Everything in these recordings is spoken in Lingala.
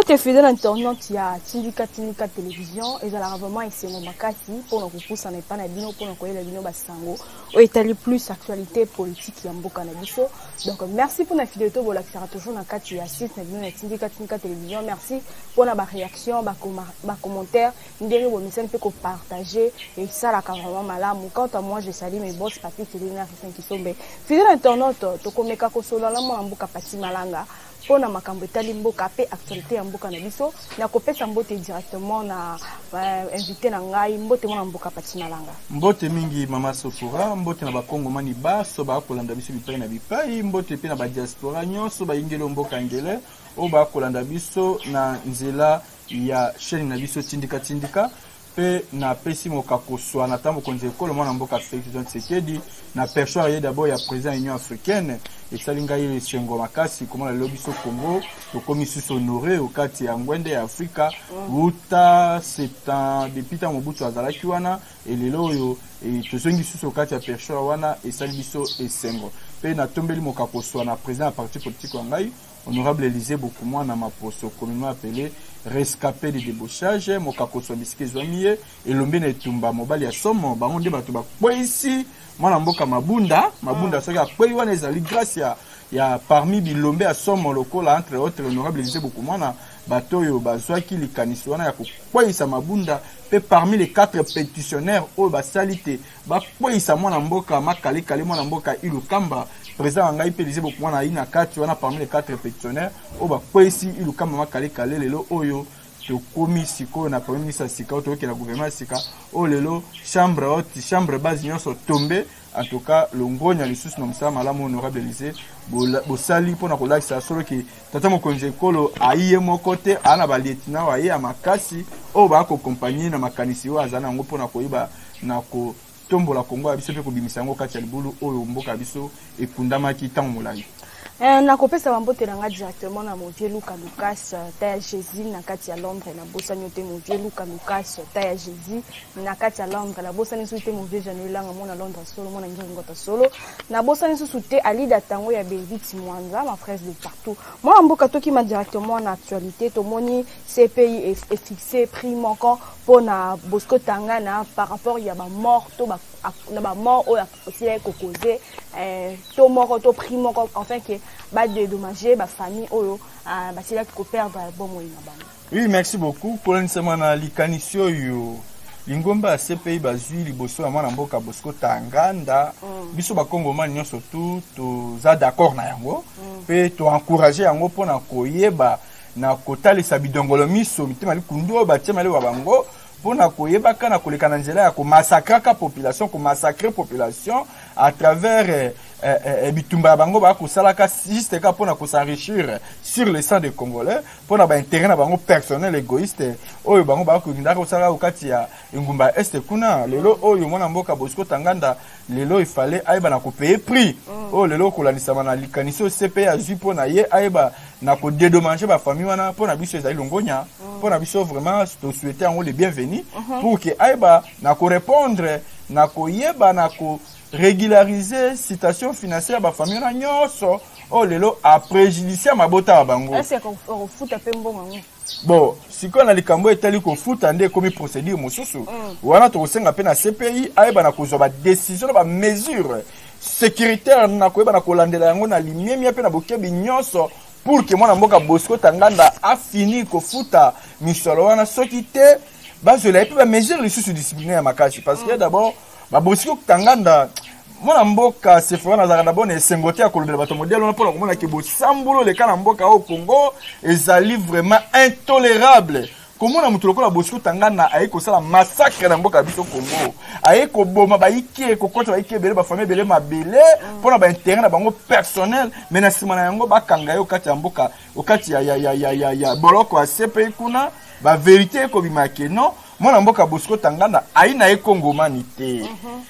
Mbote fidèle internaute ya Tindika télévision et la vraiment ici mon makasi pour nous pousser en pas na bino pour nous koyela bino basango o étaler plus actualité politique ya mboka na biso. Donc merci pour la fidélité pour la faire toujours na kati ya site na bino na Tindika télévision. Merci pour la réaction, ba commentaire, ndenge bo message peut ko partager et ça la vraiment malamu. Quant à moi je salue mes boss papi Télina qui sont fidèle internaute to komeka ko solo la mo mboka pati malanga. Pona makambo etali mboka pe actualité ya mboka na biso na kopesa mbote directement na invité na ngai mbote mona mboka pati malanga mbote mingi mama Sofora mbote na bakongo mani baso ba kolanda biso bipai na bipai mbote pe na ba diaspora nyonso ba ingelo mboka ngele o ba kolanda biso na nzela ya chaîne na biso Tindika pe na pesi mokako swa na tambo konze ekolo mwana mboka Félix Tshisekedi na perchoir d'abord ya président Union africaine et salinga ile sengo makasi comment la lobby so Congo to komi sous honoré au kati ya ngwende ya Afrika uta setan depuis ta mobutu azalaki wana et lelo yo et to songi sous au kati ya perchoir wana et salibiso et sengo pe na tombeli mokako swa na président ya parti politique ngai honorable Élysée beaucoup moins na maposo communément appelé rescapé de débauchage mokako swa bisike zwamiye et lombe na etumba mobali ya somo bango nde bato ba ici mwana mboka mabunda soki akwei wana ezali grâce ya parmi bilombe ya somo lokola entre autres honorable Élysée beaucoup mwana bato oyo bazwaki likanisi wana ya kokweyisa mabunda pe parmi les 4 pétitionnaires oyo basali te bakweyisa mwana mboka makalekale mwana mboka Ilukamba président ngai pe Élysée beaucoup mwana ina kati wana parmi les 4 pétitionnaires oyo bakweyisi Ilukamba makalekale lelo oyo tokomi siko na premier ministre sika to la gouvernement sika o lelo chambre haute chambre basse nyonso tombé en tout cas longonya lisusu na msala malamu honorable Élysée bosali pona kolakisa solo ki tata mokonzi kolo aiye moko te ana ba lieutenant wa ye makasi o ba ko compagnie na makanisi wa azana ngo pona koyiba na ko tombola Kongo abiso pe ko bimisa ngo kati ya libulu oyo mboka biso ekundamaki tango molai. Na kopesa bambote na nga directement na mon vieux Luka Lucas taya Jésus na kati ya Londres na bosa nyote mon vieux Luka Lucas taya Jésus na kati ya Londres na bosa nisu te mon vieux Januel nga mona Londres solo mona ngi ngota solo na bosa nisu te Alida Tango ya Belviti Mwanza ma frère de partout moi mboka toki ma directement na actualité to moni CPI est fixé prix manquant pour na Bosco Tangana par rapport ya ba mort to ba na ba mort o aussi ko causer to mort to prix manquant enfin que ba dédommager ba famille oyo ba sila ko perdre bon moyen na bango. Oui, merci beaucoup pour l'enseignement na likanisio yo lingomba CPI bazui liboso ya mwana mboka Bosco Tanganda biso ba Kongo man nyonso to za d'accord na yango pe to encourager yango pona koyeba na kotalisa bidongolo miso mitima likundu ba tiema le wa bango pona koyeba kana koleka na nzela ya ko massacrer population à travers bitumba bango ba ko salaka juste ka pona ko s'enrichir sur le sang des Congolais pona ba intérêt na bango personnel égoïste oyo bango ba ko ndaka ko sala okati ya ngumba este kuna lelo oyo mwana mboka Bosco Tanganda lelo il fallait aiba na ko payer prix oh lelo ko lanisa na likanisi CP azui pona ye aiba na ko dédommager ba famille wana pona biso ezali longonya pona biso vraiment to souhaiter en le bienvenu pour que aiba na ko répondre na ko yeba na ko régulariser situation financière ba famille na nyonso oh lelo a préjudicier mabota ba bango est-ce qu'on fout pe mbongo bon siko na likambo etali ko futa nde komi procédure mosusu wana to senga pe na CPI aiba na kozwa ba décision ba mesure sécuritaire na koyeba na kolandela yango na limemia pe na bokebi nyonso pour que mwana mboka Bosco Tanganda a fini ko futa misolo wana soki te bazola pe ba mesure lisusu disciplinaire makasi parce que d'abord ba Bosco Tanganda mwana mboka sefora na zaka d'abord na sengote ya kolobela bato modèle on pona komona ke bosambulo le kana mboka au Congo ezali vraiment intolérable komona mutu lokola Bosco Tanganda ayi ko sala massacre na mboka biso Congo ayi ko boma ba iki ko kota ba iki bele ba famille bele mabele pona ba intérêt na bango personnel mais na sima na yango ba kanga yo kati ya mboka okati ya boloko ya CPI kuna ba vérité ko bimake non mwana mboka Bosco Tanganda aina e Congomani te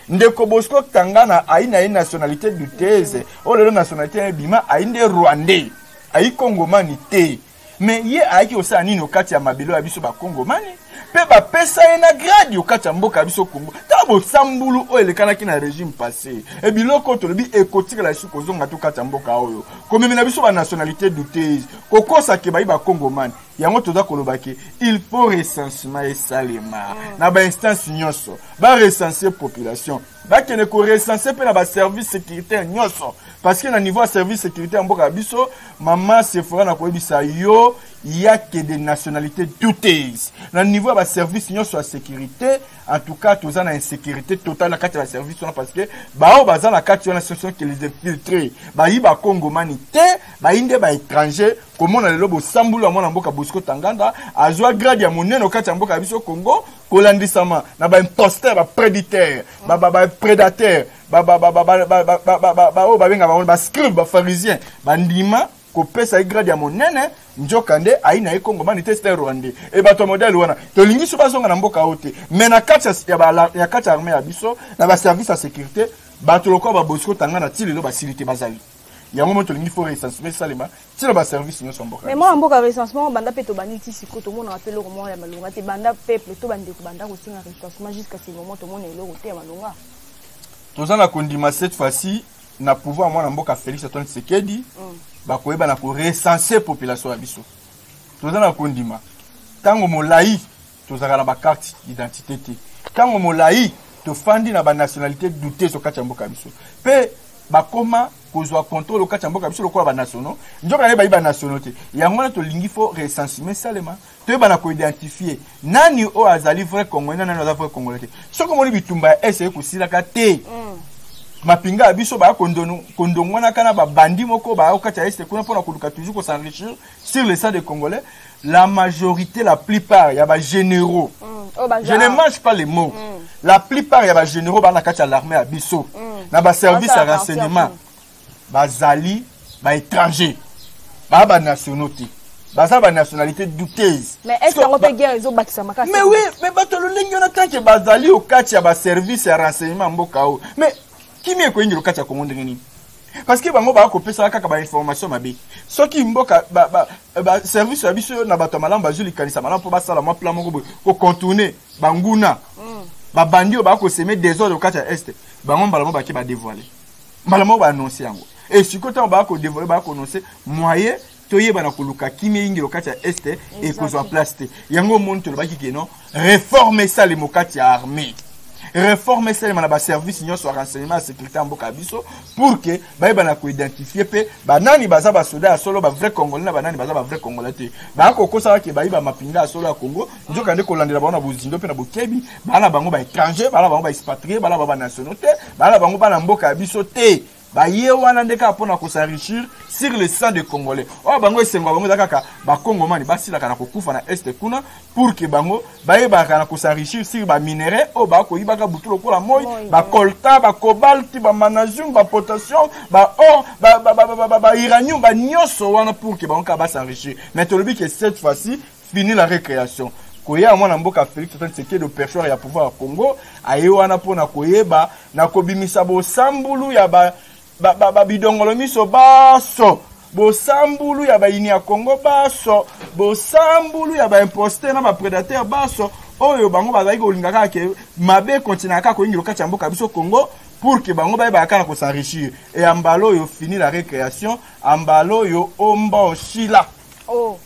ndeko Bosco Tanganda aina e nationalité douteuse o lelo nationalité bima ainde Rwandais ai Congomani te mais ye aiki osala nini okati ya mabelo ya biso ba Congomani pe ba pesa ena grade yo kati mboka biso Congo ta bo sambulu o elekana ki na régime passé e biloko to lobi ekotika la suko zonga to kati mboka oyo komemena biso ba nationalité douteuse kokosa ke ba Congomani yango toza kolobaki il faut recensement et salema na ba instance nyonso ba recenser population ba kene ko recenser pe na ba service sécuritaire nyonso parce que na niveau service sécuritaire mboka biso maman se fera na koyebisa yo il y a que des nationalités douteuses. Dans le niveau de service, nous sommes en sécurité. En tout cas, nous sommes en insécurité totale. La service, parce que, bah, on a la carte de la situation qui les infiltrés. Bah, il y a Congo manité, bah, il y a étranger. Comme on a le lobo Sambulu, on a mboka Bosco Tanganda, à joie grade ya monnaie, no kati mboka biso Congo, kolandisama, na ba imposteur, ba prédateur, ba prédateur, ba scribe, ba pharisien, ba ndima. Ko pesa grade ya monene njokande aina Congo mani tester Rwanda e bato modèle wana to lingi so bazonga na mboka ote mais na kati ya kati armée ya biso na ba service à sécurité bato lokwa ba Bosco Tangana tilelo ba silité bazali yango moto lingi faut recensement salema tilo ba service nyo so mboka mais moi mboka recensement banda pe to baniti siko to mona apelo ko ya malonga te banda peuple to bande ko banda ko singa recensement jusqu'à ce moment to mona eloko te malonga tozana kondima cette fois-ci na pouvoir mwana mboka Félix Antoine Tshisekedi bakoyeba na ko recenser population ya biso tozana kondima tango molai tozaka na ba carte d'identité te tango molai to fandi na ba nationalité douteuse okati mboka biso pe bakoma kozwa contrôle okati mboka biso lokola ba nationaux njoka ne ba nationalité yango na to lingi fo recensement salema to yeba na ko identifier nani o azali vrai congolais nani azali vrai congolais soko moni bitumba essayer kusilaka te mapinga abiso ba kondongwana kana ba bandi moko ba okati este kuna pona koluka toujours ko s'enrichir sur le sang des Congolais la majorité la plupart ya ba généraux je ne mange pas les mots la plupart ya ba généraux ba na kati l'armée abiso na ba service à renseignement ba zali ba étranger ba nationalité baza ba nationalité douteuse mais est-ce qu'on peut guerre les autres makasi mais oui mais batolo lengi on attend que bazali au kati ya ba service à renseignement mboka o mais kimi ekoyingi lokati ya Congo ndenge parce que bango ba ko pesa kaka ba information mabe soki mboka ba service ya biso na bato malamba juli kanisa malamba po ba sala mo plan moko ko contourner banguna ba bandio ba ko semer désordre lokati ya est bango mbalamo ba ki ba dévoiler mbalamo ba annoncer yango et sikota ba ko dévoiler ba ko annoncer moyen toyeba na koluka kimi yingi lokati ya est et kozwa place te yango monto ba ki keno réformer ça les mokati ya armée réformer seulement ba service nyonso ya renseignement à sécurité mboka biso pour que ba na ko identifier pe banani baza ba soda solo ba vrai congolais na banani baza ba vrai congolais te ba ko kosa ke ba mapinga solo ya Congo njoka ndeko landela ba na bozindo pe na bokebi bana bango ba étranger bana bango ba expatrié bana ba nationalité bana bango ba na mboka biso te ba ye wana ndeka pona ko s'enrichir sur le sang des Congolais o bango esengo bango zakaka ba Congomani basila kana ko kufa na est kuna pour que bango ba ye ba kana ko s'enrichir sur ba minerais o ba ko ibaka butulo kola moy ba coltan ba cobalt ba manasium ba potassium ba or ba uranium ba nyonso wana pour que bango ka ba s'enrichir mais to lobi que cette fois-ci fini la récréation koya mwana mboka Félix Antoine Tshisekedi de perchoir ya pouvoir à Congo aye wana pona koyeba na kobimisa bo sambulu ya ba bidongolo miso baso bo sambulu ya ba ini ya Congo baso bo sambulu ya ba imposteur na ba prédateur baso oyo bango bazali ko lingaka ke mabe continue ka ko ingilo kati mboka biso Congo pour que bango ba kana ko s'enrichir et ambalo yo fini la récréation ambalo yo omba shila oh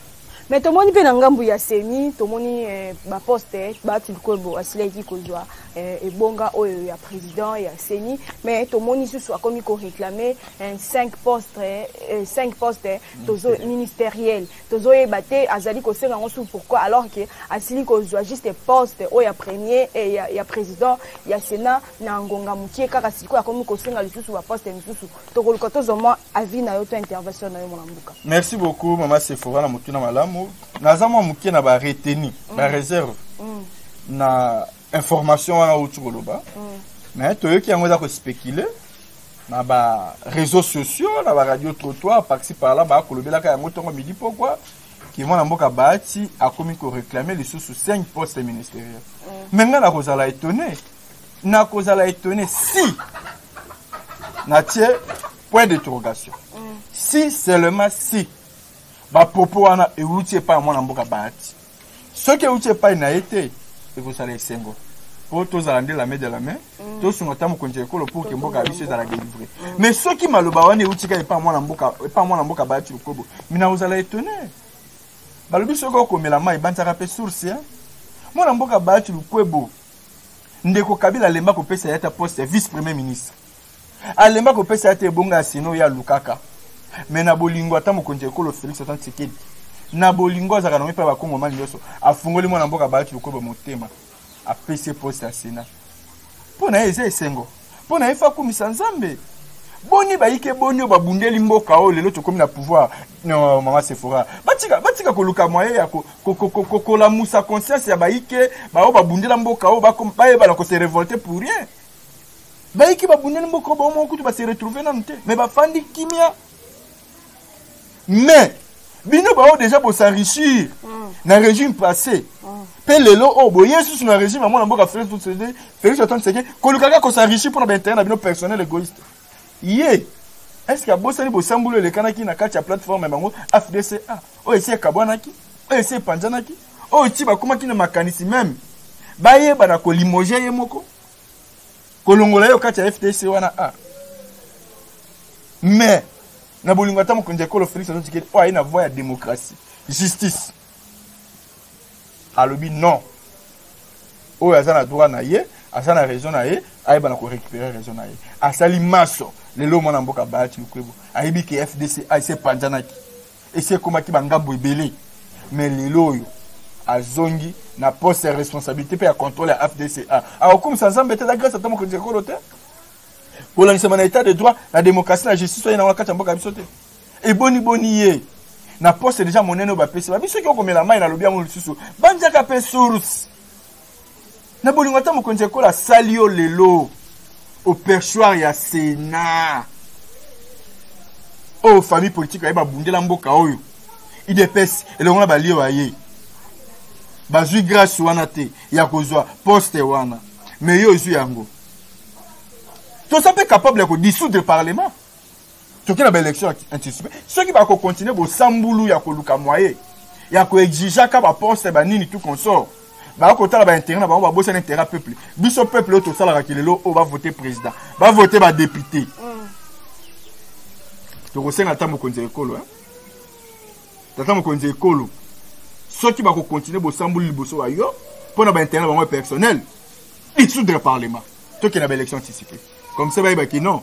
mais tout le monde peut n'engambu ya seni tout le monde ba poste ba tilko asile ki kozwa et bonga oyo ya président ya seni mais tout le monde ici soit comme il réclamer 5 postes tozo ministériel tozo ebate azali ko senga ngosu pourquoi alors que asili kozwa juste poste oyo ya premier et ya président ya sénat na ngonga mukie kaka siko comme ko senga lisusu ba poste misusu to ko tozoma avis na yo to intervention na yo monambuka. Merci beaucoup maman Sephora na mutuna malamu nazama mukie na ba reteni ba réserve na information wana utukoloba mais toyoki yango za ko spéculer na ba réseaux sociaux na ba radio trottoir par-ci par-là ba kolobela ka yango tongo midi pourquoi qui mona mboka bati a komi ko réclamer les sous 5 postes ministériels maintenant na kozala étonné si na tie point d'interrogation si seulement si ba propos wana eutie pa mona mboka bati ce que eutie pa na été ekosala esengo po tozala nde la main de la main tosunga ta mokonzi ya ekolo pour ke mboka ya biso ezala délivre mais soki maloba wana eutika epa mwana mboka bayaki lokobo mina ozala étonné balobi soki okomela mai ebanzaka mpe source mwana mboka bayaki lukwebo ndeko Kabila alemba kopesa ye ata poste ya vice premier ministre alemba kopesa ye ata ebonga ya sino ya lukaka mais na bolingo ata mokonzi ya ekolo Félix Antoine Tshisekedi na bolingo azalaka nango mpe bakongomani nyonso afungoli mwana mboka bayaki lukwebo motema apesi poste ya Sénat mpona ye eza esengo mpona ye fa kumisa nzambe boni bayike boni oyo babundeli mboka oyo lelo tokomi na pouvoir no mama Sephora batika koluka moye ya kolamusa conscience ya bayike baoyo babundela mboka oyo bayebana kose révolter pour rien bayike babundeli mboka oyo baomo kutu base retrouver nanu te mais bafandi kimia mais bino baoyo déjà bosenrichir na régime passé pe lelo o boye susu na régime amona mboka Félix Antoine Tshisekedi kolukaka kosenrichir mpona baintérêt na bino personnel égoïste ye est-ce que abosani bosambulu elekanaki na kati ya plateforme bango FDCA oyo esi ekabwanaki oyo esi epanzanaki oyo ti bakomaki na makanisi meme bayeba na kolimoge ye moko kolongola yo kati ya FDC wana mais na bolingo ata mokonzi ya ekolo Félix Antoine Tshisekedi oyo aye na voie ya démocratie justice alobi non oyo aza na droit na ye aza na raison na ye ayeba na korécupérer raison na ye asali maso lelo mwana mboka bayaki lukwebo ayebi ke FDC ese epanzanaki esi ekomaki bangambo ebele mais lelo oyo azongi na poste ya responsabilité mpe ya contrôle ya FDCA akokomisa nzambe te na grâce ata mokonzi ekolo te kolangisama na état de droit na démocratie na justice oyo na kati ya mboka biso te eboniboni ye na poste déjà monene oyo bapesi babiso soki okomela mai na lobi yango lisusu banjaka mpe source na bolingo ata mokonzi ekolo asali yo lelo au perchoir ya Sénat oyo famille politique aye babundela mboka oyo idepesi elongo na balio aye bazwi grâce wana te ya kozwa poste wana mais yo ozwi yango toza mpe capable ya kodissoudre parlement toki na baélection anticipé soki bakokontinue bosambulu ya koluka moye ya koexigaka baposte banini tout consort bakotala baintérêt na bango babosana intérêt peuple biso peuple oyo tosalaka kilelo oyo bavote président bavote badéputé tokosenga ata mokonzi ya ekolo tata mokonzi ya ekolo soki bakokontinue bosambuli liboso ya yo mpona baintérêt na bango personnel dissoudre parlement toki na baélection anticipée comme ça bayebaki non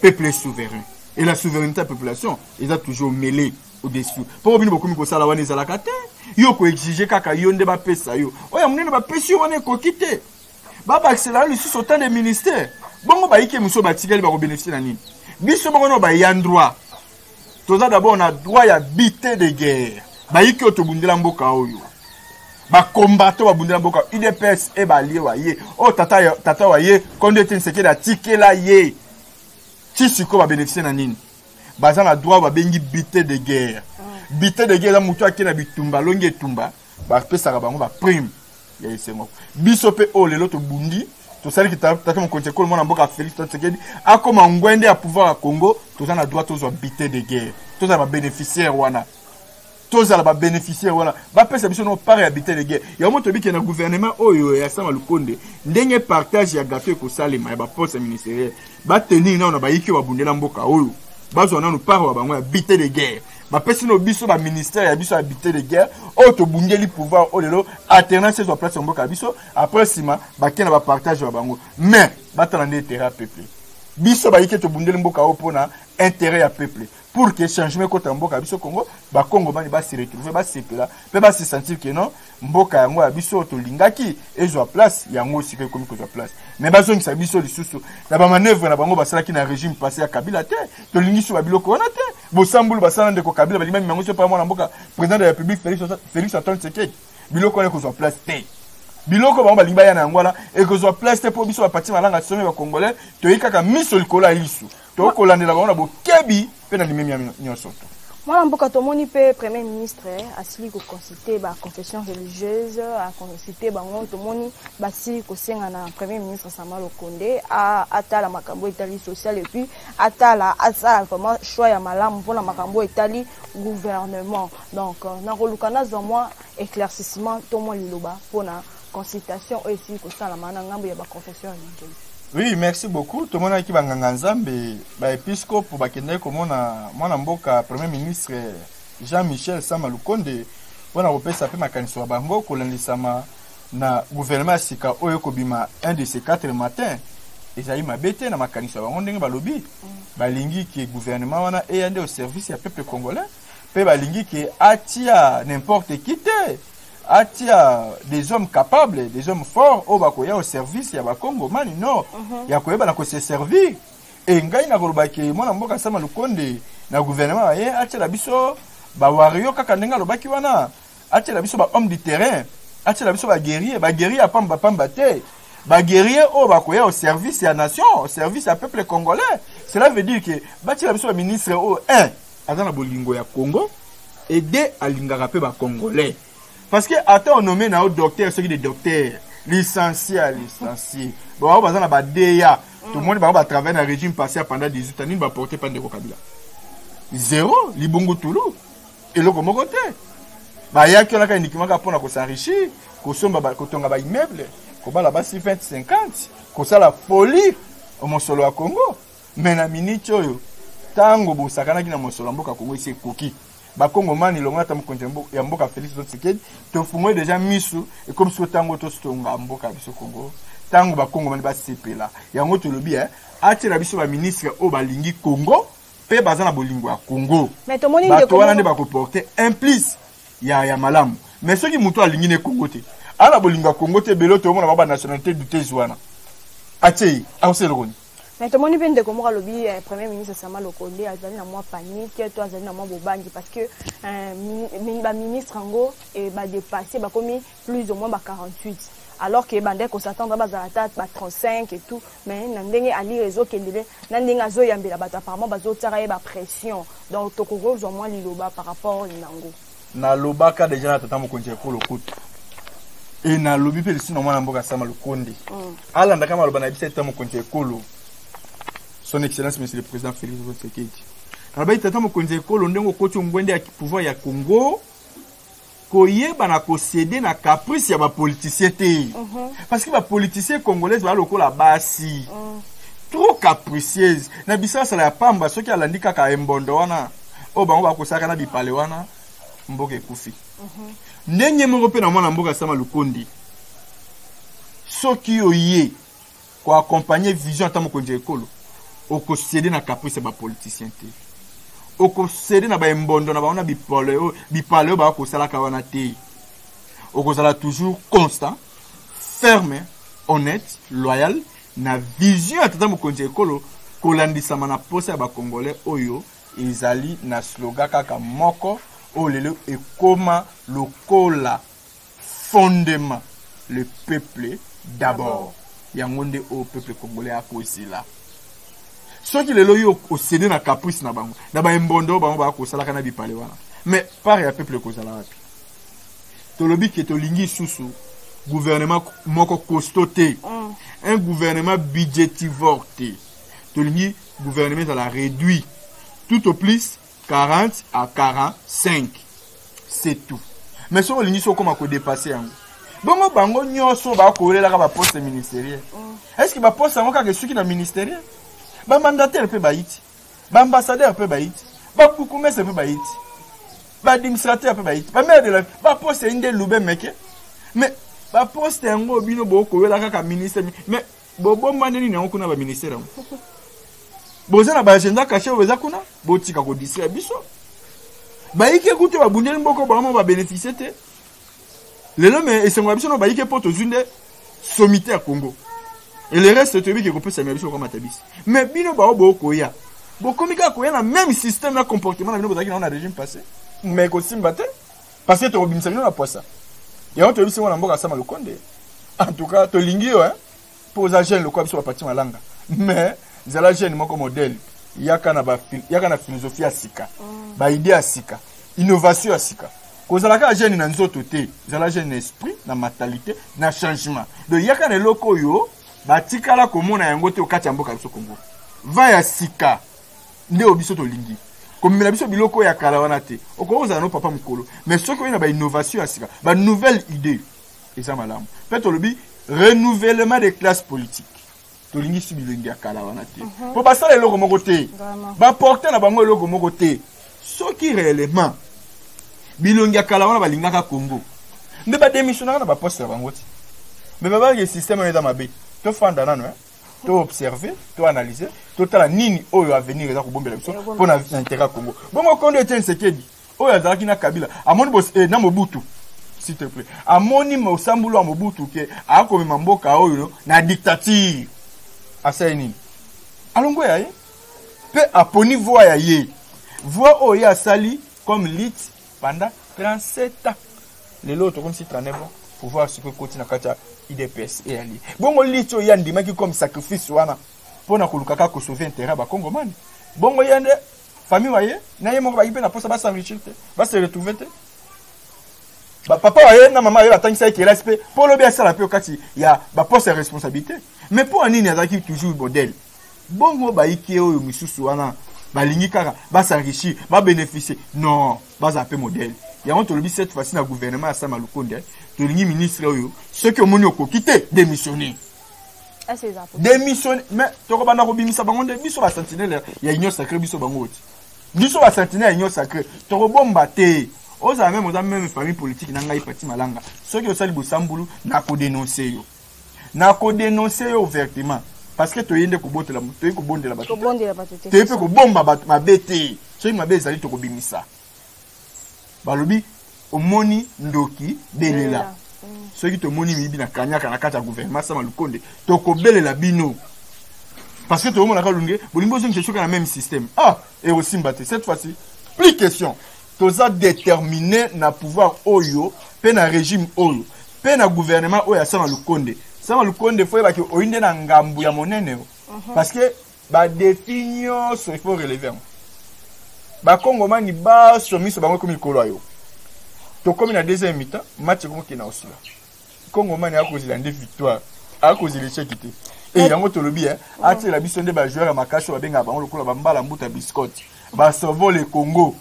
peuple est souverain et la souveraineté de la population eza toujours mêlée au-dessus po bino bokomi kosala wana ezalaka te yo koexige kaka yo nde bapesa yo oyo monene bapesi yo wana ekoki te babaakisela lisusu autant de ministère bongo bayike mosu batikali bakobénéficie na nini biso bongo no baya droit toza d'abord na droit ya bité de guerre bayike oyo tobundela mboka oyo bakombato babundela mboka UDPS e balie wa ye oyo tata wa ye Konde Tshisekedi atikela ye ti siko babénéficie na nini baza na droit babengi bité de guerre bité de guerre mutu ake na bitumba longi etumba bapesaka bango baprime ya esengo biso mpe oyo lelo tobundi tosaliki tata mokonzi ekolo mwana mboka Félix Tshisekedi akoma ngwende ya pouvoir ya Congo toza na droit tozwa bité de guerre tozala babénéficiaire wana tozala babénéficiaire wana bapesa biso no part ya bité de guerre yango tobiki na gouvernement oyo ya Sama Lukonde ndenge partage ya gâteau ekosalema ya baposte ministériel batenir nano na bayiki oyo babundela mboka oyo bazwa nano part ya bango ya bité de guerre bapesi no biso baministère ya biso ya bité de guerre oyo tobundeli pouvoir oyo lelo alternance ezwa place ya mboka ya biso après nsima bakende na bapartage ya bango mais batala nde intérêt ya peuple biso bayiki tobundeli mboka oyo mpona intérêt ya peuple pour que changement kota mboka biso Congo ba Congo bani ba se retrouver ba sepela pe ba se sentir que non mboka yango ya biso to lingaki ezwa place yango sika komi kozwa place mais bazongisa biso lisusu na ba manœuvre na bango basalaki na régime passé ya Kabila te to lingiso ba biloko wana te bo sambulu basala ndeko Kabila ba limami mango pa mwana mboka président de la République Félix Antoine Tshisekedi biloko wana kozwa place te biloko bango balimba ya na ngwala ekozwa place te po biso ba parti malanga somé ba congolais to yikaka miso likola lisu to kolandela bango na bokebi pe na limemi nyonso to mwana mboka tomoni pe premier ministre asili ko consulter ba confession religieuse a consulter bango tomoni basi ko senga na premier ministre Sama Lukonde a atala makambo etali social et puis atala asa vraiment choix ya malamu mpona makambo etali gouvernement donc na kolukana za moi éclaircissement tomo liloba pona consultation aussi ko sala mana ngambo ya ba confession ya. Oui, merci beaucoup. Tout le monde qui va nganzambe ba épiscope ba kende ko mona mboka premier ministre Jean-Michel Sama Lukonde wana kopesa pe makanisi wa bango kolandisama na gouvernement sika oyo kobima un de ces 4 matins ezali mabete na makanisi wa bango ndenge balobi balingi ki gouvernement wana eyande au service ya peuple congolais pe balingi ki atia n'importe qui te atia des hommes capables, des hommes forts au bakoya au service ya bakongo mani no ya koyeba na ko se servir et ngai na koloba ki mwana mboka Sama Lukonde na gouvernement aye atia la biso ba wario kaka ndenga lobaki wana atia la biso ba homme du terrain atia la biso ba guerrier pamba te ba guerrier au bakoya au service ya nation au service ya peuple congolais. Cela veut dire que batia la biso ba ministre au un azana bolingo ya Congo et deux alingaka pe ba congolais. Parce que attends on nomme na docteur ceux qui des docteurs licenciés. Bon on na ba DEA tout le monde va travailler dans régime passé pendant 18 ans, il va porter Pandeko Kabila. Zéro libungu tulu et le comme côté. Ba ya ki on a uniquement pour ko s'enrichir, ko somba ko tonga ba immeuble, ko ba la ba 20 50, ko ça la folie au mosolo à Congo. Mais na minute yo tango bo sakana ki na mosolo mboka Congo c'est koki. Ba Congo mani longa ta mkonje ya mboka Félix Tshisekedi to fumwe déjà misu et comme so tango to stonga mboka biso Congo tango ba Congo mani ba sepela yango to lobi atira biso ba ministre o balingi Congo pe bazana bolingo ya Congo mais to moni de Congo ba ko porter implice ya malamu mais ceux qui muto alingi ne Congo te ala bolingo ya Congo te belo to mona ba nationalité du Tezwana atie auseloni. Mais tout le monde vient de comment le premier ministre Sama Lukonde a donné à moi panique, toi a donné à moi bobangi parce que ministre Ango et dépassé commis plus ou moins 48. Alors que bandé qu'on s'attendra à la 35 et tout, mais n'andenge ali réseau qui est n'andenge azo yambela bata apparemment bazo taraye ba pression. Donc tokoro au moins liloba par rapport au Nango. Na loba ka déjà na tata mokonje ko lokuta. Et na lobi pe sino mwana mboka Sama Lukonde. Ala ndaka maloba na bisa tata mokonje ko lo. Son Excellence Monsieur le Président Félix Tshisekedi. Alors tata mokonzi ekolo ndengo koti ngwende ya pouvoir ya Congo koyeba na céder na caprice ya ba politicien te. Parce que ba politicien congolais ba lokola basi. Trop capricieuse. Na bisasa la pamba soki alandika ka embondo wana. O bango ba kosaka na bipale wana mboka ekufi. Ndenye moko pe na mwana mboka Sama Lukonde. Soki oye ko accompagner vision tata mokonzi ekolo. Oko céder na caprice ba politicien te. Oko céder na ba embondo na ba ona bipale ba ko sala ka wana te. Oko sala toujours constant, ferme, honnête, loyal na vision ya tata mokonzi ekolo kolandisama na posa ya ba congolais oyo ezali na slogan kaka moko o lelo ekoma lokola fondement le peuple d'abord. Yangonde au peuple congolais a kozila. Ceux qui les loyaux au cédé na caprice na bango na ba embondo bango ba ko sala kana bipale wana mais par ya peuple ko sala wapi to lobi ke to lingi susu gouvernement moko costoté un gouvernement budgétivore to lingi gouvernement ça la réduit tout au plus 40 à 45 c'est tout mais so lingi so comme ko dépasser yango bongo bango nyoso ba ko lela ka ba poste ministériel est-ce que ba poste yango ka ke suki na ministériel ba mandataire pe baiti ba ambassadeur pe baiti ba kukumese pe baiti ba administrateur pe baiti ba maire de la ba poste inde lube meke mais ba poste yango bino boko wela kaka ministre mais bobo mandeni na kuna ba ministère bozana ba agenda caché weza kuna botika ko distraire biso ba ike kuto ba bundeli mboko ba ba bénéficier te lelo mais esengo biso no ba ike poto zunde sommité à Congo. Et le reste, tu veux que peut s'améliorer comme Matabis. Mais bino ba obo koya. Bo komika koya na même système na comportement na bino bozaki na régime passé. Mais ko simbate parce que to obimisa bino na poisa. Ya on te bisi wana mboka Sama Lukonde. En tout cas, to lingio pour za jeune le quoi biso ba parti malanga. Mais zala jeune moko modèle. Yaka na philosophie asika. Ba idée asika. Innovation asika. Kozalaka jeune na nzoto te. Zala jeune esprit na mentalité na changement. Donc yaka na loko yo batikala komona yango te okati ya mboka biso Congo va ya sika nde obiso to lingi komela biso biloko ya kala wana te okoza no papa mukolo mais soki na ba innovation ya sika ba nouvelle idée eza malamu pe tolobi renouvellement des classes politiques tolingi si bilenge ya kala wana te po basala eloko moko te baporte na bango eloko moko te soki réellement bilenge ya kala wana balingaka Congo nde badémissionnaka na baposte ya bango te me babaki système oyo eza mabe tofanda nano to observer to analyser totala nini oyo avenir eza kobombela biso mpo na intérêt ya Congo bongo Kondo Etienne Tshisekedi oyo azalaki na Kabila amoni na Mobutu s'il te plaît amoni mosambulu ya Mobutu ke akomema mboka oyo na dictature asali nini alongo ya ye pe aponi voix ya ye voix oyo asali comme lit pendant 37 ans lelo tokomi si 39 ans pouvoir ce que continue kati ya IDPS et ali bongo lit oyo yandimaki comme sacrifice wana pona kolukaka ko sauver intérêt ba Congomani bongo yande famille waye na ye moko ba ipe na posa ba s'enrichir te ba se retrouver te ba papa waye na mama ye batangisa ki respect pour le bien ça la pe kati ya ba poste de responsabilité mais pour nini azaki toujours modèle bongo ba iki oyo misusu wana balingi kaka ba s'enrichir ba bénéficier non ba za pe modèle ya on tolobi cette fois-ci na gouvernement ya Sama Lukonde tolingi ministre oyo ceux qui omoni okokite démissionner démissionner mais toko bana ko bimisa bango nde biso ba sentinelle ya union sacrée biso bango oti biso ba sentinelle ya union sacrée toko bomba te oza même famille politique na ngai Pati Malanga ceux qui osali bosambulu na ko dénoncer yo ouvertement parce que toyende ko botela toyi ko bondela bato toyi pe ko bomba bato mabete soki mabe ezali toko bimisa balobi omoni ndoki belela soki tomoni mibi na kanyaka na kati ya gouvernement Sama Lukonde tokobelela bino parce que tout le monde a kalunge bolimbo zongi choka na même système et aussi mbaté cette fois-ci plus question toza déterminé na pouvoir oyo pe na régime oyo pe na gouvernement oyo ya Sama Lukonde faut ba ki oinde na ngambu ya monene parce que ba définio il faut relever ba Congomani ba somiso bango comme ikolo yo to comme na deuxième mi-temps match comme qui na aussi Congomani a causé la victoire a causé l'échec té et yango to lobi ati la biso nde ba joueur ya makacho ba benga bango lokola ba mbala mbuta biscotte ba sauver le Congo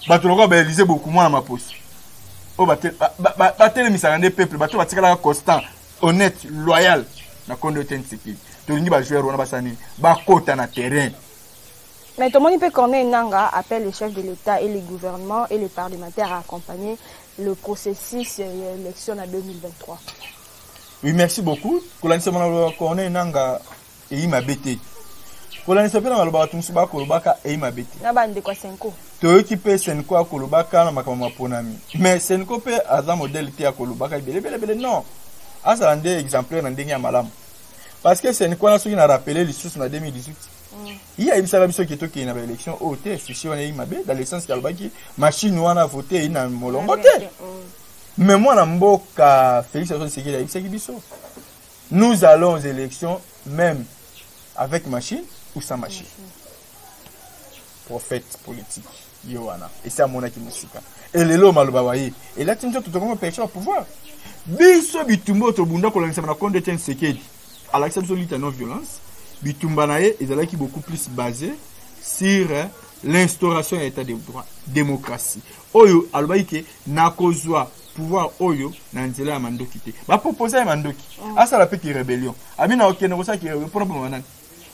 ba to lokola ba Élysée beaucoup moins na maposi o ba tele misanga nde peuple ba to ba tikala constant honnête loyal na Kondo Etienne Tshisekedi to lingi ba joueur wana ba sani ba kota na terrain. Mais tout le monde peut connaître Nanga appelle les chefs de l'État et les gouvernements et les parlementaires à accompagner le processus d'élection en 2023. Oui, merci beaucoup. Kolanisa mwana connaît Nanga et il m'a bêté. Kolanisa pe na loba tumsuba kolobaka et il m'a bêté. Na bande kwa Senko. To équipe Senko a kolobaka na makama ponami. Mais Senko pe aza modèle te a kolobaka bele non. Asa ande exemplaire na ndenge ya malamu. Parce que Senko na soki na rappeler les sources na 2018. Il y a une salle qui est une élection au fichier dans le sens qu'il machine ou a voté dans molongo. Mais moi, Félix nous allons aux élections même avec machine ou sans machine. Prophète politique, Yohana. Et c'est à mon avis musical. Et les lots malbawaye. Et là, tu me dis tout comment pêcher au pouvoir. Biso bitumbo to bunda ko lanisa na Kondo Etienne Tshisekedi. À l'acception de la non-violence. Bitumbanaye est beaucoup plus basé sur l'instauration de l'état de droit, démocratie. Oyo albaïke nakozwa pouvoir oyo na nzela ya mandoki te. Ba proposer ya mandoki. Asa la petite rébellion. Amina okene ko sa ki problème manani.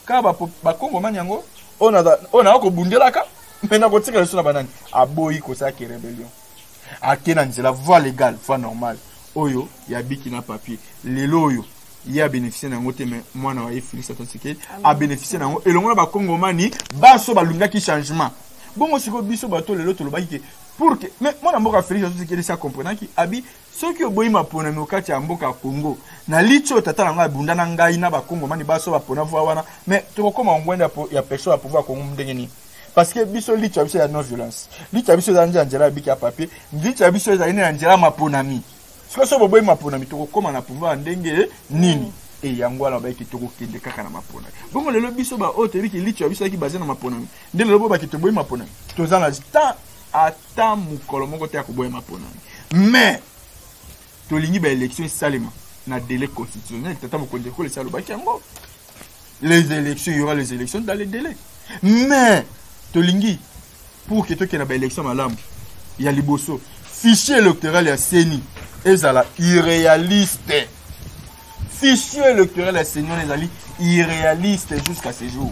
Ka ba Congo manyango ona ko bundelaka mena ko tika leso na banani. Aboyi ko sa ki rébellion. Akena nzela voie légale, voie normale. Oyo ya biki na papier. Lelo oyo il a bénéficié d'un côté mais moi na Félix Tshisekedi a bénéficié d'un et l'on ba Congomani baso balunga ki changement bon aussi ko biso bato lelo to lobaki pour que mais moi na mboka Félix Tshisekedi ça comprendre ki abi ceux qui oboyi mapona mokati ya mboka Congo na licho tata na bunda na ngai na ba Congomani baso bapona voix wana mais to koma ngwenda ya personne à pouvoir ko ndenge ni parce que biso licho biso ya non violence licho biso za njera biki ya papier licho biso za ine njera maponami. Ce que boboy mapona mitoko koma na pouvoir ndenge nini et yango ala ba ki toko kende kaka na mapona bongo lelo biso ba hôtel ki licho biso ki basé na mapona nde lelo ba ki to boy mapona to za na ata mukolo moko te ko boy mapona mais to lingi ba élection salema na délai constitutionnel tata mokonde ko le salo ba ki yango les élections il y aura les élections dans les délais mais to lingi pour que to ke na ba élection malamu ya liboso fichier électoral ya CENI ezala irréaliste. Fichier électoral ya Seigneur ezali irréaliste jusqu'à ce jour.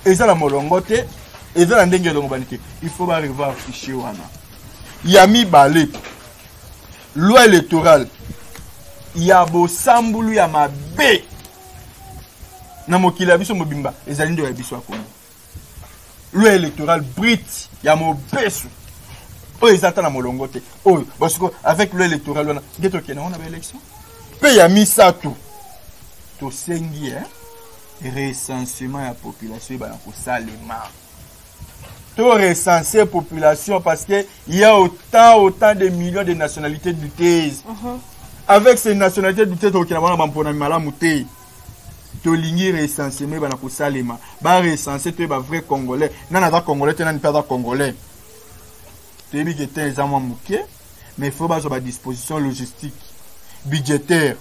Ezala molongote, ezala ndenge longo banike. Il faut ba revoir fichier wana. Yami balé. Loi électorale. Ya bo sambulu ya mabe. Na mokila biso mobimba, ezali ndo ya biso akomi. Loi électorale brite ya mobesu. Oyo ezata na molongote. Oyo parce que avec loi électorale wana, geto kena on a élection. Pe ya misato. To sengi recensement ya population ba ko salema. To recenser population parce que il y a autant de millions de nationalités douteuses. Avec ces nationalités douteuses to kena wana bampona malamu te. To lingi recensement ba ko salema. Ba recenser to ba vrai congolais. Nana za congolais te nani pas congolais. Tebi que te za mwa muke, mais il faut ba ba disposition logistique, budgétaire.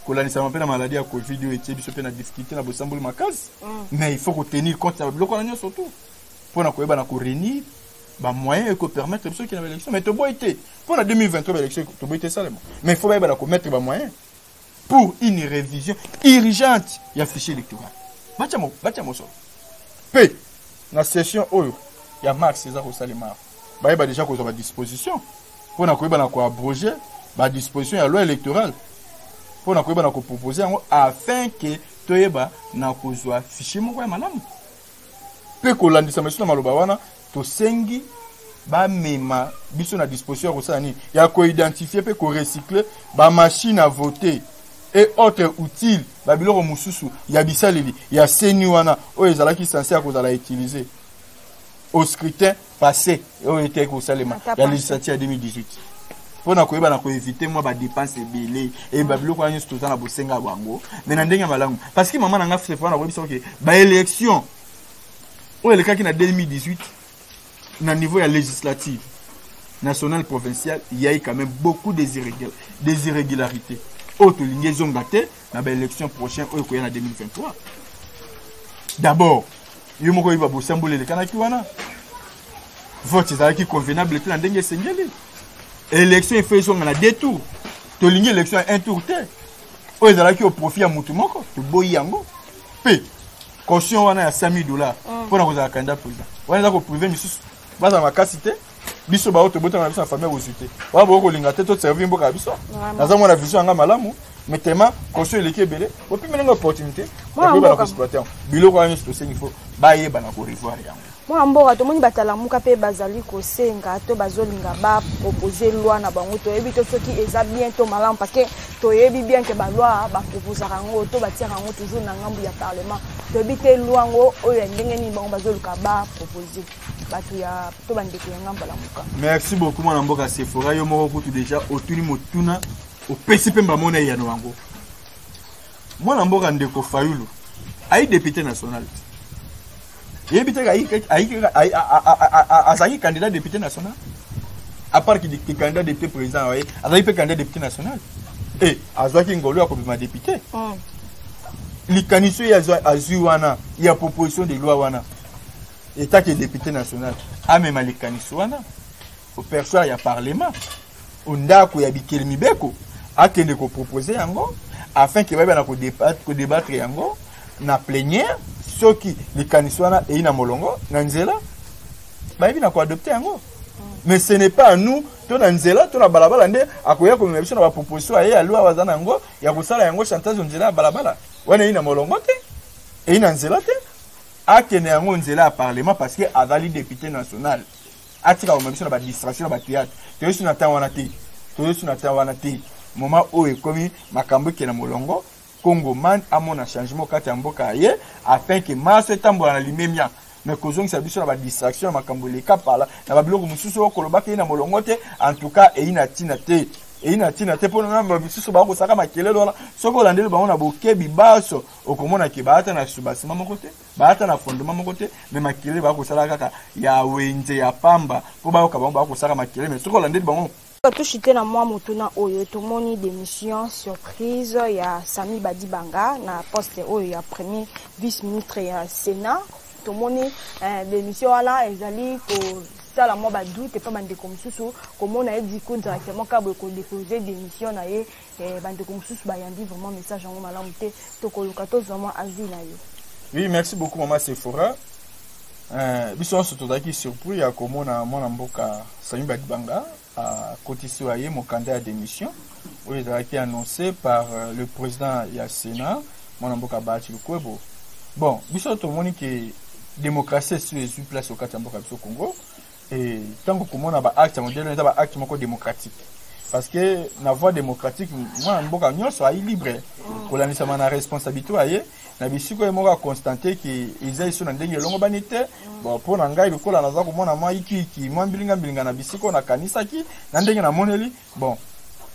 Kolanisa mpe na maladie ya Covid et biso pe na difficulté na bosamboli makasi. Mais il faut tenir compte de biloko na surtout. Pour na koyeba na ko réunir ba moyens ko permettre biso ki na élection mais to boité. Pour la 2023 élection to boité ça mais il faut ba ko mettre ba moyens pour une révision urgente ya fichier électoral. Bacha mo so. Pe na session oyo ya Max César Osalema. Ba déjà ko ba disposition. Pour na koyeba na ko abroger ba disposition ya loi électorale. Pour na koyeba na ko proposer afin que toyeba na kozwa fichier moko ya malamu. Pe ko landisa mesu na maloba wana to sengi ba mema biso na disposition ko sani ya ko identifier pe ko recycler ba machine à voter et autres outils ba biloko mususu ya bisaleli ya seni wana o ezalaki censé ya kozala utiliser au scrutin passé o était ko salema ya législative 2018. Pour na koyeba na ko éviter moi ba dépenses belé et ba biloko anya tout na bosenga bango mais na ndenge malamu parce que maman nga fait na ko que ba élection o elekaki na 2018 na niveau ya législative nationale provinciale il y a eu quand même beaucoup des irrégularités autre ligne zongate na ba élection prochaine o ko na 2023. D'abord yo moko iba bosambola elekana ki wana vote ezalaki convenable te na ndenge sengeli. Élection il faut son na deux tours. To lingi élection un tour te. O ezalaki au profit ya mutu moko to boyi yango. Pe caution wana ya $100,000 pour na kozala candidat président. Wana za ko privé misusu baza makasi te. Biso ba auto bota na biso na famille osité. Wa bo ko linga te to servir mboka biso. Naza mona vision nga malamu. Mettema caution eleki ebele. Opi menanga opportunité. Ba ko exploiter. Biloko wana to sengi faut ba yeba na ko revoir yango. Moi mboka to moni batalamuka pe bazali ko senga to bazolinga ba proposer loi na bango to yebi to soki eza bien to malamu parce que to yebi bien que ba loi ba proposer rango to ba tira rango toujours na ngambu ya parlement to yebi te loi ngo oyo ndenge ni bango bazoluka ba proposer batu ya to bandeko ya ngamba lamuka. Merci beaucoup mwana mboka Sephora yo moko kutu déjà otuni motuna o PCP mbamona ya nwango. Mwana mboka ndeko Fayulu ai député national. Il y candidat député national. À part qu'il est candidat député président, il y a candidat député national. Et Azwaki Ngolo a comme député. Les candidats Azuana, il y a proposition de loi wana. État qui est député national. Ah même les candidats au perçoit il y a parlement. On a ko ya bikelmi beko. A kende ko proposer yango afin que va na ko débattre yango na plénière. Ceux qui les caniswana et ina molongo nanzela ba ebi na ko adopter yango mais ce n'est pas à nous to nanzela to na balabala nde akoya ko mebisho na ba proposition ya loi wazana yango ya kusala yango chantage nzela balabala wana ina molongo te et ina nzela te akene yango nzela à parlement parce que avali député national atika ko mebisho na ba distraction na ba théâtre to yesu na tawana te moment où est commis makambo ke na molongo Congo man a mon changement kati mboka ye afin que masse tambola na limemia mais kozongi sa biso na ba distraction makambole ka pala na ba biloko mususu okoloba ke na molongote en tout cas e ina tina te pour na ba biso ba ko saka makele lola soko landele ba ona bokebi baso okomona ke baata na subasima mokote baata na fondement mokote mais makele ba ko sala kaka ya wenze ya pamba po ba ko saka makele mais soko landele ba tout chité na moi motuna oyo tomoni démission surprise ya Sami Badibanga na poste oyo ya premier vice-ministre ya Sénat tomoni démission wala ezali ko sala mo ba doute pa bande comme susu comment na dit ko directement ka bo ko déposer démission na ye bande comme susu ba yandi vraiment message en malamu te to ko lukato vraiment azina yo. Oui, merci beaucoup maman Sephora. Biso surtout daki surpris ya komona mwana mboka Sami Badibanga à côté soyé mon candidat à démission où il a été annoncé par le président ya Sénat mwana mboka Bahati Lukwebo. Bon, biso to moni que démocratie sur les place au Katamboka biso Congo et tant que komona ba acte modèle ba acte moko démocratique. Parce que la voie démocratique moi mboka nyonso a libre ko lanisa mana responsabilité aye na bisiko e moko constater que ils sont na ndenge longo banite bon pour na ngai lokola naza ko mona mwa iki mwa mbilinga na bisiko na kanisa ki na ndenge na moneli bon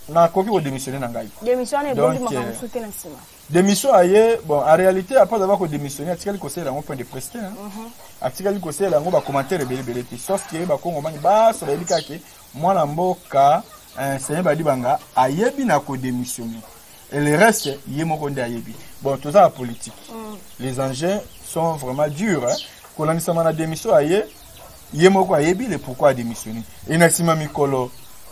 na koki ko démissionner na ngai démissionner bon maka soutenir na sima démission aye bon en réalité après avoir ko démissionner atikali ko sela ngo point de presse atikali ko sela ngo ba commentaire belebele ti sauf que ba kongo mani ba so ba likake mwana mboka Seigneur Badibanga ayebi na ko démissionner et le reste yemo nde ayebi bon tout ça la politique les enjeux sont vraiment durs ko lanisa mana démission aye yemo ko ayebi le pourquoi démissionner et na sima mikolo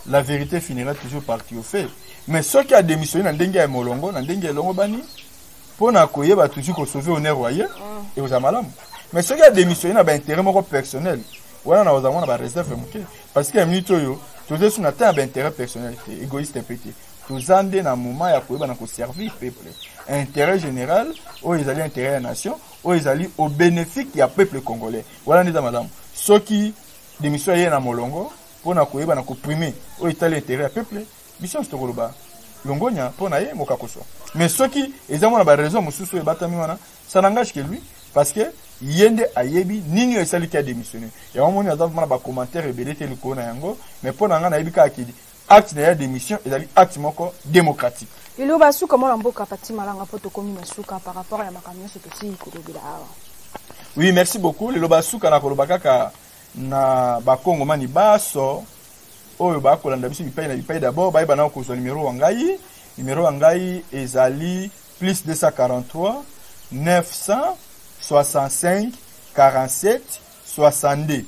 la vérité finira toujours par triompher mais ceux qui a démissionné na ndenge ya molongo na ndenge longo bani pona ko yeba toujours ko sauver honneur royal et aux amalamu mais ceux qui a démissionné na ba intérêt moko personnel voilà na ozamona ba réserve muke parce que minute yo tous sur na temps d'intérêt personnel égoïste petit tous ande na moment ya koyeba na ko servir peuple intérêt général ou ils allaient intérêt à la nation ou ils allaient au bénéfice ya peuple congolais voilà neza madame ceux qui démission yé na molongo pona koyeba na ko primer ou itali intérêt à peuple mission stokoloba longonya pona yé mokakoso mais ceux qui ils ont na raison mususu e batami wana ça n'engage que lui parce que yende ayebi nini esali ki a démissionné ya omoni azavuma na ba commentaire ebele te likolo na yango mais pona nga na yebi ka akidi acte na ya démission ezali acte moko démocratique ilo basu comment la mboka pati malanga poto komi na suka par rapport à makamyo soto si kolobela awa. Oui, merci beaucoup le basuka na koloba kaka na ba Kongo mani baso oyo ba kolanda biso bipai d'abord ba bana ko zo numéro wangai ezali plus 243 965 47 62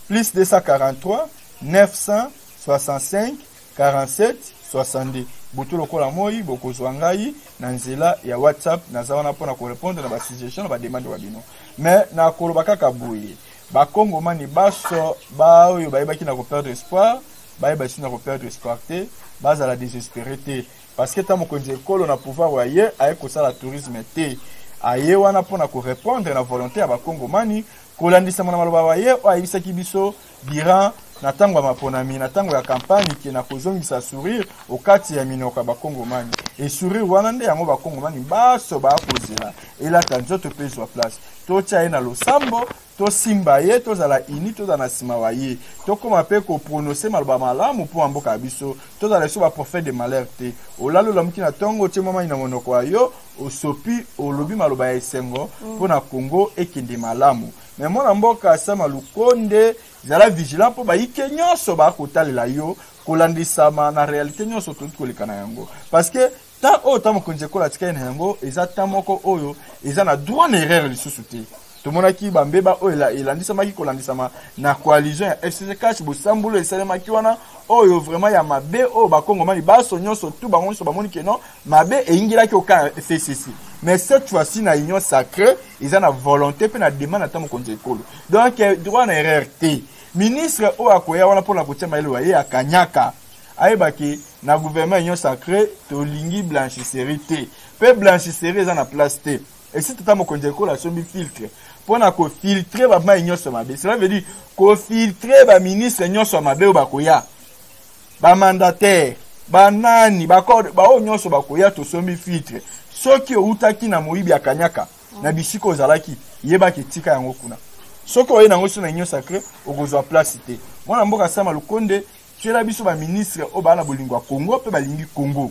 plus 243 965 47 62 butu lokola moi bokozwa ngai na nzela ya WhatsApp naza wana pona ko répondre na ba suggestion na ba demande wa bino mais na koloba kaka boye ba Kongo mani baso ba oyo ba yebaki na ko perdre espoir ba yebaki na ko perdre espoir te baza la désespérité parce que tamo konje kolo na pouvoir wa ye aye ko sala tourisme te aye wana pona ko répondre na volonté ya ba Kongo mani ko landisa mona maloba wa ye o ayibisaki biso durant na tango maponami na tango ya campagne ki na kozongisa sourire au kati ya minoka ba Kongo mani et sourire wana nde yango ba Kongo mani baso ba kozela ela tanzoto pezo place to tia na losambo to simba ye to zala ini to za na sima wa ye to koma pe ko prononcer maloba malamu po amboka biso to za leso ba prophète de malheur te olalo la mukina tongo te mama ina monoko ayo osopi olobi maloba ya esengo pona Kongo ekende malamu mais mona mboka sama lukonde zala vigilant po ba ike nyonso ba kotalela yo kolandisama na réalité nyonso to kolekana yango parce que ta o ta mokonze kola tika na yango ezata moko oyo ezana droit na erreur lisusu te to monaki bambeba oyo elandisama ki kolandisama na coalition ya FCC bosambulo esalema ki wana oyo vraiment ya mabe o ba Kongo mani baso nyonso tout bango nyonso bamoni ke non mabe eingila ki oka FCC mais cette fois-ci na union sacrée ils ont la volonté pe na demande na tamo konje kolo donc droit na erreur te ministre o akoya wana pour la kotia mailo ye akanyaka ayebaki na gouvernement union sacrée to lingi blanchisserie te pe blanchisserie eza na place te et si tamo konje kolo la sombi filtre pour na ko filtrer ba ma union so mabe cela veut dire ko filtrer ba ministre union so mabe o bakoya ba mandataire ba nani ba code ba o union so bakoya to sombi filtre soki outaki na moyibi akanyaka na bisiko ozalaki yebaki tika yango kuna soki oye nango so na union sacrée okozwa place te mwana mboka sama lukonde tiela biso ba ministre o bana bolingo Congo pe balingi Congo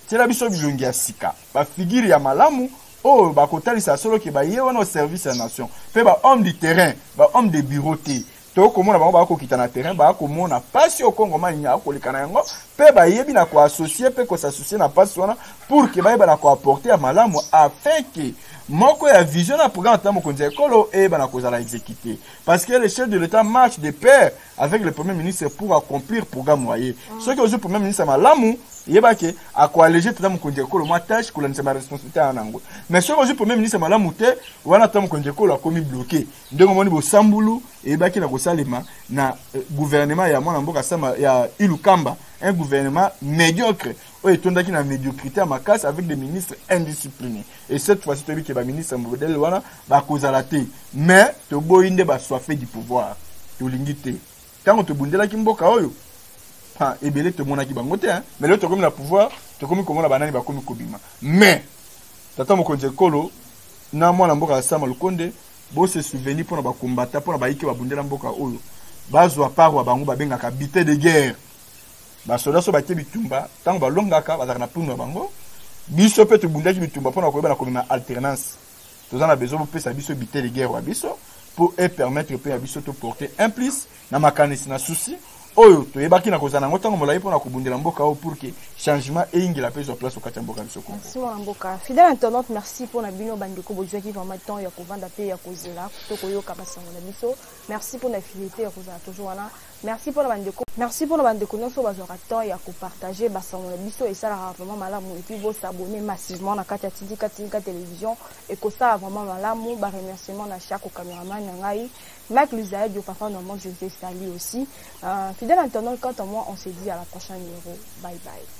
tiela biso bilongi ya sika ba figure ya malamu o ba kotalisa solo ke ba ye wana au service ya nation pe ba homme du terrain ba homme de bureau te to komona bango ba ko kitana terrain ba ko mona pasi au Congo mani nya ko likana yango pe ba yebi na ko associer pe ko s'associer na pasi wana pour que ba yeba na ko apporter à malamu afin que moko ya vision na programme tamo konzi ekolo e bana kozala exécuter parce que le chef de l'état marche de pair avec le premier ministre pour accomplir programme moyen ce que le premier ministre malamu yeba ke ako alléger tamo konzi ekolo moi tâche ko lanisa ma responsabilité anango mais ce que le premier ministre malamu te wana tamo konzi ekolo akomi bloqué ndenge moni bo sambulu yeba ke na ko salema na gouvernement ya mwana mboka sama ya Ilukamba un gouvernement médiocre ou étonnant na médiocrité à ma casse avec des ministres indisciplinés et cette fois-ci tu as vu que ba ministre modèle wana ba kozala te mais to boyinde ba soifé du pouvoir to lingité quand te bundela ki mboka oyo ha ebele te mona ki bango te hein mais le to comme na pouvoir to comme comment la banani ba komi kobima mais tata mokonze kolo na mwana mboka sama lukonde bo se souvenir pour na ba combattre pour na ba yike ba bundela mboka oyo bazwa parwa bango ba benga ka bité de guerre basoda so batie bitumba tango balongaka bazaka na punu bango biso pe tubundaki bitumba pona koyeba na komina alternance tozana besoin pesa biso bité de guerre wa biso pour permettre pe ya biso to porter un plus na makanisi na souci oyo toyebaki na kozana ngo tango molai pona kobundela mboka o pour que changement e ingela pe zo place au kati mboka biso ko merci mon mboka fidèle internaute merci pour na bino bandeko bozwa ki vraiment temps ya kovanda pe ya kozela to koyoka basango na biso merci pour la fidélité ya kozala toujours wana merci pour la bandeko nyonso bazwaka temps ya kopartager basango na biso esalaka vraiment malamu et puis vous s'abonner massivement na kati ya Tindika télévision et kosala vraiment malamu ba remerciement na chaque caméraman na ngai Mike Luzaïd du papa normalement je vous salue aussi fidèle internaute quant à moi on se dit à la prochaine numéro bye bye.